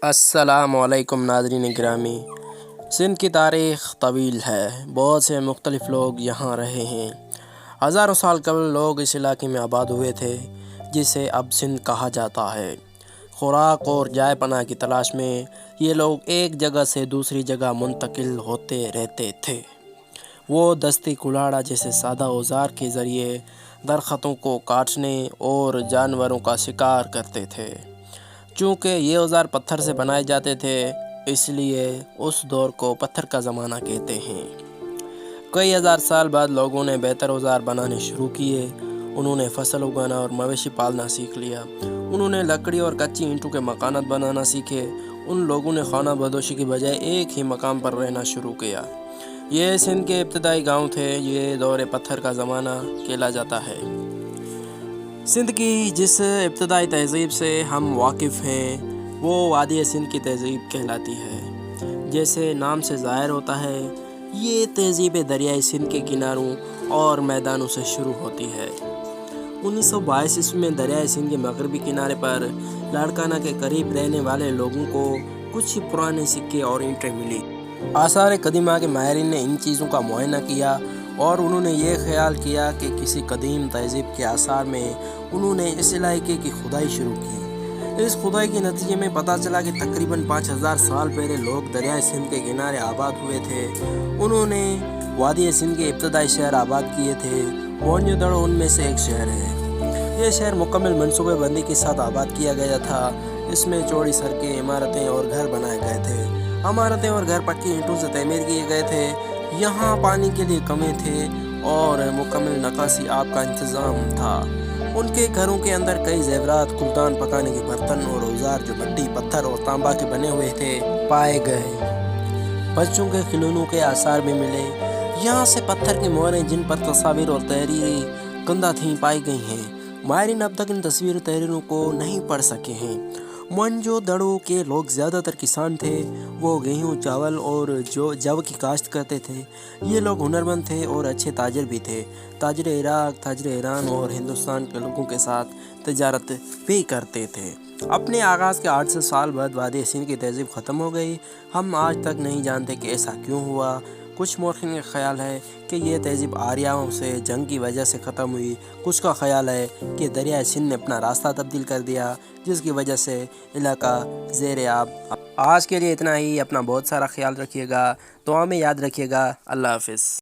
السلام علیکم ناظرین گرامی۔ سندھ کی تاریخ طویل ہے، بہت سے مختلف لوگ یہاں رہے ہیں۔ ہزاروں سال قبل لوگ اس علاقے میں آباد ہوئے تھے جسے اب سندھ کہا جاتا ہے۔ خوراک اور جائے پناہ کی تلاش میں یہ لوگ ایک جگہ سے دوسری جگہ منتقل ہوتے رہتے تھے۔ وہ دستی کلاڑا جیسے سادہ اوزار کے ذریعے درختوں کو کاٹنے اور جانوروں کا شکار کرتے تھے۔ چونکہ یہ اوزار پتھر سے بنائے جاتے تھے، اس لیے اس دور کو پتھر کا زمانہ کہتے ہیں۔ کئی ہزار سال بعد لوگوں نے بہتر اوزار بنانے شروع کیے۔ انہوں نے فصل اگانا اور مویشی پالنا سیکھ لیا۔ انہوں نے لکڑی اور کچی اینٹوں کے مکانات بنانا سیکھے۔ ان لوگوں نے خانہ بدوشی کی بجائے ایک ہی مقام پر رہنا شروع کیا۔ یہ سندھ کے ابتدائی گاؤں تھے۔ یہ دور پتھر کا زمانہ کہا جاتا ہے۔ سندھ کی جس ابتدائی تہذیب سے ہم واقف ہیں وہ وادی سندھ کی تہذیب کہلاتی ہے۔ جیسے نام سے ظاہر ہوتا ہے، یہ تہذیب دریائے سندھ کے کناروں اور میدانوں سے شروع ہوتی ہے۔ 1922 میں دریائے سندھ کے مغربی کنارے پر لاڑکانہ کے قریب رہنے والے لوگوں کو کچھ پرانے سکے اور اینٹیں ملی۔ آثار قدیمہ کے ماہرین نے ان چیزوں کا معائنہ کیا اور انہوں نے یہ خیال کیا کہ کسی قدیم تہذیب کے آثار میں انہوں نے اس علاقے کی کھدائی شروع کی۔ اس کھدائی کے نتیجے میں پتہ چلا کہ تقریباً 5000 سال پہلے لوگ دریائے سندھ کے کنارے آباد ہوئے تھے۔ انہوں نے وادی سندھ کے ابتدائی شہر آباد کیے تھے۔ موہنجو دڑو ان میں سے ایک شہر ہے۔ یہ شہر مکمل منصوبہ بندی کے ساتھ آباد کیا گیا تھا۔ اس میں چوڑی سڑکیں، عمارتیں اور گھر بنائے گئے تھے۔ عمارتیں اور گھر پکی اینٹوں سے تعمیر کیے گئے تھے۔ یہاں پانی کے لیے کنویں تھے اور مکمل نکاسی آب کا انتظام تھا۔ ان کے گھروں کے اندر کئی زیورات، کلدان، پکانے کے برتن اور اوزار جو مٹی، پتھر اور تانبا کے بنے ہوئے تھے پائے گئے۔ بچوں کے کھلونوں کے آثار بھی ملے۔ یہاں سے پتھر کی مہریں جن پر تصاویر اور تحریری کندہ تھیں پائی گئی ہیں۔ ماہرین اب تک ان تصویر تحریروں کو نہیں پڑھ سکے ہیں۔ موہنجو دڑو کے لوگ زیادہ تر کسان تھے۔ وہ گیہوں، چاول اور جو کی کاشت کرتے تھے۔ یہ لوگ ہنرمند تھے اور اچھے تاجر بھی تھے۔ تاجر عراق، تاجر ایران اور ہندوستان کے لوگوں کے ساتھ تجارت بھی کرتے تھے۔ اپنے آغاز کے 800 سال بعد وادی سندھ کی تہذیب ختم ہو گئی۔ ہم آج تک نہیں جانتے کہ ایسا کیوں ہوا۔ کچھ مورخین کا خیال ہے کہ یہ تہذیب آریاؤں سے جنگ کی وجہ سے ختم ہوئی۔ کچھ کا خیال ہے کہ دریائے سندھ نے اپنا راستہ تبدیل کر دیا، جس کی وجہ سے علاقہ زیر آب۔ آج کے لیے اتنا ہی۔ اپنا بہت سارا خیال رکھیے گا، دعا میں یاد رکھیے گا۔ اللہ حافظ۔